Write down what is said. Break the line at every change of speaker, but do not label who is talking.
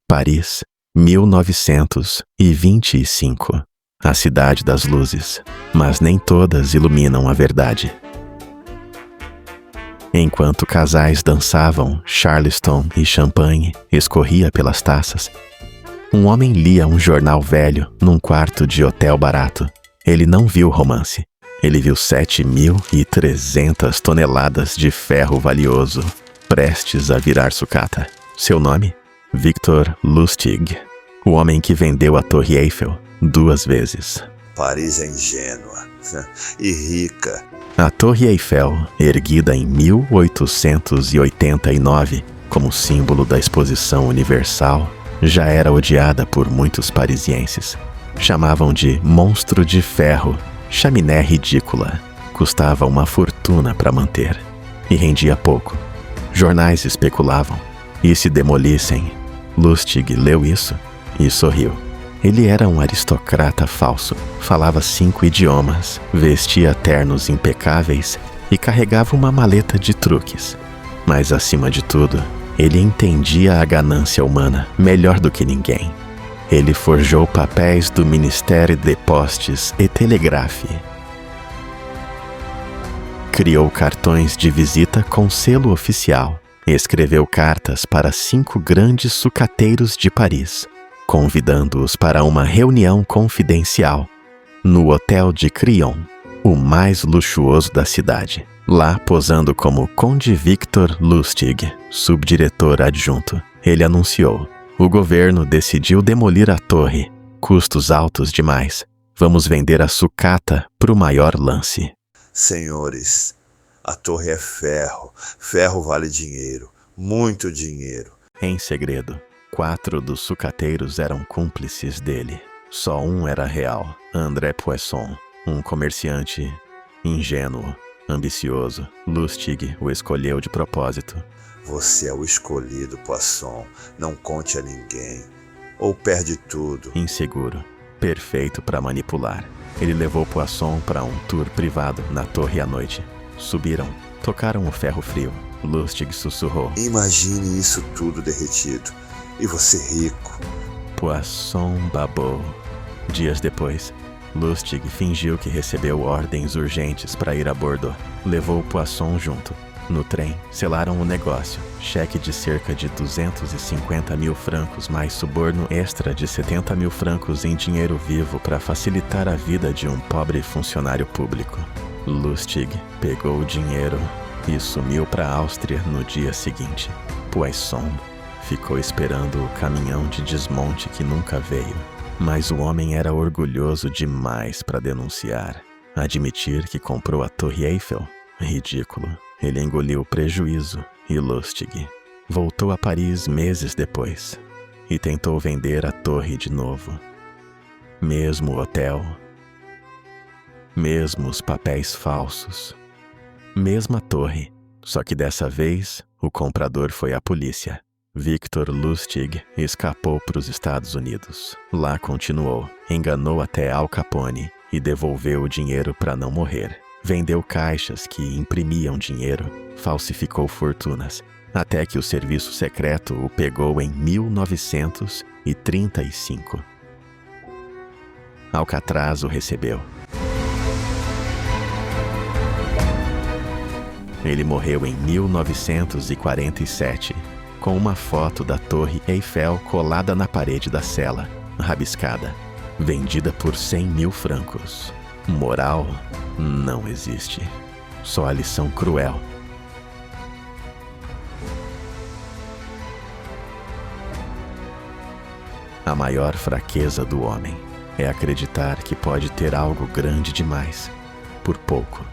Paris, 1925. A cidade das luzes, mas nem todas iluminam a verdade. Enquanto casais dançavam, Charleston e champanhe escorria pelas taças. Um homem lia um jornal velho num quarto de hotel barato. Ele não viu romance. Ele viu 7.300 toneladas de ferro valioso, prestes a virar sucata. Seu nome? Victor Lustig, o homem que vendeu a Torre Eiffel 2 vezes.
Paris é ingênua e rica.
A Torre Eiffel, erguida em 1889 como símbolo da Exposição Universal, já era odiada por muitos parisienses. Chamavam de monstro de ferro, chaminé ridícula. Custava uma fortuna para manter e rendia pouco. Jornais especulavam. E se demolissem? Lustig leu isso e sorriu. Ele era um aristocrata falso, falava 5 idiomas, vestia ternos impecáveis e carregava uma maleta de truques. Mas, acima de tudo, ele entendia a ganância humana melhor do que ninguém. Ele forjou papéis do Ministério de Postes e Telegrafes. Criou cartões de visita com selo oficial. Escreveu cartas para 5 grandes sucateiros de Paris, convidando-os para uma reunião confidencial no Hotel de Crillon, o mais luxuoso da cidade. Lá, posando como Conde Victor Lustig, subdiretor adjunto, ele anunciou: o governo decidiu demolir a torre. Custos altos demais. Vamos vender a sucata para o maior lance.
Senhores, a torre é ferro. Ferro vale dinheiro. Muito dinheiro.
Em segredo, 4 dos sucateiros eram cúmplices dele. Só um era real, André Poisson, um comerciante ingênuo, ambicioso. Lustig o escolheu de propósito.
Você é o escolhido, Poisson. Não conte a ninguém. Ou perde tudo.
Inseguro, perfeito para manipular. Ele levou Poisson para um tour privado na torre à noite. Subiram, tocaram o ferro frio. Lustig sussurrou:
imagine isso tudo derretido. E você rico.
Poisson babou. Dias depois, Lustig fingiu que recebeu ordens urgentes para ir a bordo. Levou Poisson junto. No trem, selaram o negócio. Cheque de cerca de 250 mil francos mais suborno extra de 70 mil francos em dinheiro vivo para facilitar a vida de um pobre funcionário público. Lustig pegou o dinheiro e sumiu para a Áustria no dia seguinte. Poisson ficou esperando o caminhão de desmonte que nunca veio. Mas o homem era orgulhoso demais para denunciar. Admitir que comprou a Torre Eiffel? Ridículo. Ele engoliu o prejuízo e Lustig voltou a Paris meses depois e tentou vender a torre de novo. Mesmo hotel, mesmos papéis falsos, mesma torre, só que dessa vez o comprador foi a polícia. Victor Lustig escapou para os Estados Unidos. Lá continuou, enganou até Al Capone e devolveu o dinheiro para não morrer. Vendeu caixas que imprimiam dinheiro, falsificou fortunas, até que o serviço secreto o pegou em 1935. Alcatraz o recebeu. Ele morreu em 1947, com uma foto da Torre Eiffel colada na parede da cela, rabiscada, vendida por 100 mil francos. Moral não existe, só a lição cruel. A maior fraqueza do homem é acreditar que pode ter algo grande demais, por pouco.